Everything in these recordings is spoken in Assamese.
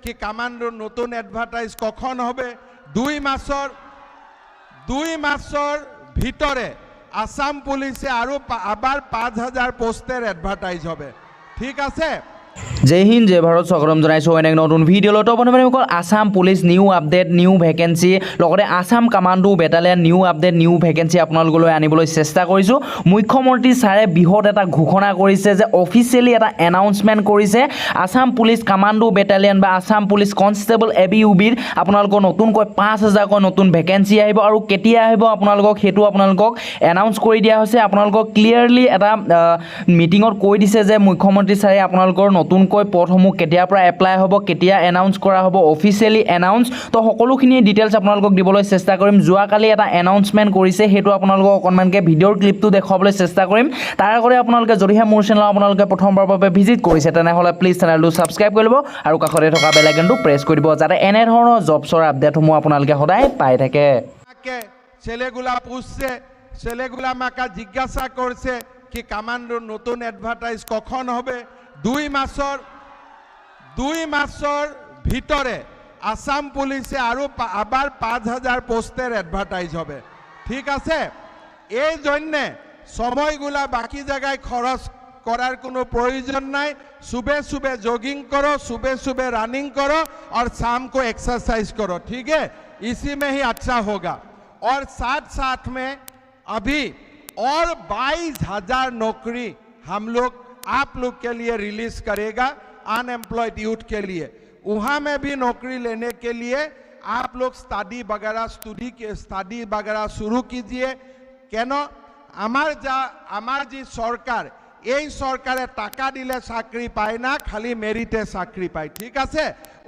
কি কামান্ডোর নতুন অ্যাডভার্টাইজ কখন হবে 2 মাসের ভিতরে আসাম পুলিশে আবার 5000 পোস্টের অ্যাডভার্টাইজ হবে ঠিক আছে जय हिंद जय भारत स्वागतम जानाइছো एक नतुन भिडिओ तो बन्धुबान्धवসকল Assam police new update new vacancy लगते Assam commando battalion new update new vacancy आपनालोकলৈ আনিবলৈ চেষ্টা কৰিছো মুখ্যমন্ত্ৰী ছাৰে বিহত এটা ঘোষণা কৰিছে যে অফিচিয়েলি এটা এনাউন্সমেন্ট কৰিছে আসাম পুলিস কমান্ডো বেটালিয়ন বা আসাম পুলিস কনস্টেবল এবিউবিৰ আপোনালোকৰ নতুনকৈ 5000 কৈ নতুন ভেকেন্সি আহিব আৰু কেতিয়া আহিব আপোনালোকক হেতু আপোনালোকক এনাউন্স কৰি দিয়া হৈছে আপোনালোকক ক্লিয়াৰলি এটা মিটিংত কৈ দিছে যে মুখ্যমন্ত্ৰী ছাৰে আপোনালোকৰ নতুনকৈ পদসমূহ কেতিয়াৰ পৰা এপ্লাই হ'ব কেতিয়া এনাউন্স কৰা হ'ব অফিচিয়েলি এনাউন্স তো সকলোখিনি ডিটেইলছ আপোনালোকক দিবলৈ চেষ্টা কৰিম যোৱাকালি এটা এনাউন্সমেন্ট কৰিছে হেতু আপোনালোকক অকনমানকে ভিডিঅ'ৰ ক্লিপটো দেখাবলৈ চেষ্টা কৰিম তাৰ আগতে আপোনালোকে যদিহে মোৰ চেনেল আপোনালোকে প্ৰথমবাৰৰ বাবে ভিজিট কৰিছে তেনেহলে প্লিজ চেনেলটো সাবস্ক্ৰাইব কৰি ল'ব আৰু কাষতে থকা বেল আইকনটো প্ৰেছ কৰি দিব যাতে এনে ধৰণৰ জবছৰ আপডেটসমূহ আপোনালোকে সদায় পাই থাকে ছেলেগুলা পুষছে ছেলেগুলা মাকা জিজ্ঞাসা করছে কি কমান্ডোর নতুন অ্যাডভার্টাইজ কখন হবে 2 মাসের ভিতরে আসাম পুলিশে আবার 5000 পোস্টের অ্যাডভার্টাইজ হবে ঠিক আছে এই জন্য সময়গুলা বাকি জায়গায় খরচ করার কোনো প্রয়োজন নাই सुबह सुबह जॉगिंग करो सुबह सुबह रनिंग करो और शाम को एक्सरसाइज करो ठीक है इसी में ही अच्छा होगा और साथ साथ में अभी और 22000 नौकरी हम लोग आप लोग के लिए रिलीज करेगा अनएम्प्लॉयड यूथ के लिए वहाँ में भी नौकरी लेने के लिए आप लोग स्टडी वगैरह शुरू कीजिए क्यों আমার जी सरकार এই সরকারে টাকা দিলে চাকরি পায় না খালি মেরিটে চাকরি পায় ঠিক আছে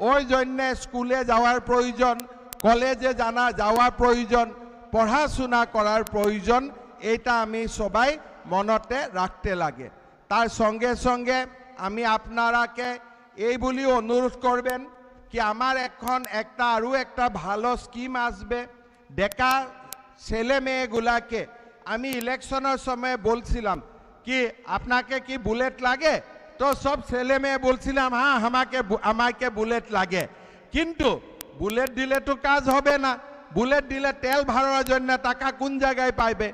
ওই জন্য স্কুলে যাওয়ার প্রয়োজন কলেজে যাওয়ার প্রয়োজন পড়াশোনা করার প্রয়োজন এটা আমি সবাই মনতে রাখতে লাগে তার সঙ্গে সঙ্গে আমি আপনারাকে এই বলি অনুরোধ করবেন কি আমার এখন একটা ভালো স্কিম আসবে ডেকা ছেলে মেয়েগুলাকে আমি ইলেকশনের সময় বলছিলাম कि আপনাকে কি বুলেট লাগে তো সব ছেলে মেয়ে বলছিলাম হ্যাঁ আমাকে বুলেট লাগে কিন্তু বুলেট দিলে তো কাজ হবে না বুলেট দিলে তেল ভরার জন্য টাকা কোন জায়গায় পাইবে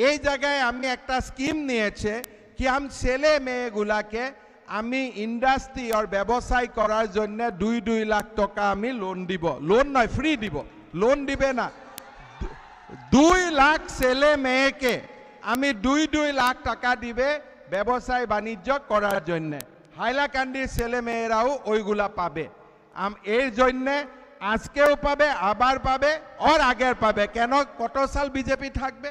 এই জায়গায় আমি একটা স্কিম নিয়েছে কি আমি ছেলে মেয়েগুলাকে আমি ইন্ডাস্ট্রি আর ব্যবসায় করার জন্য 2 লাখ টাকা আমি লোন দিব লোন নয় ফ্রি দিব লোন দিবে না 2 লাখ ছেলে মেয়েকে আমি 2 লাখ টাকা দিবে ব্যবসায় বাণিজ্য করার জন্য হাইলাকান্দির ছেলে মেয়েরাও ওইগুলা পাবে এর জন্য আজকেও পাবে আবার পাবে আর আগের পাবে কেন কত সাল বিজেপি থাকবে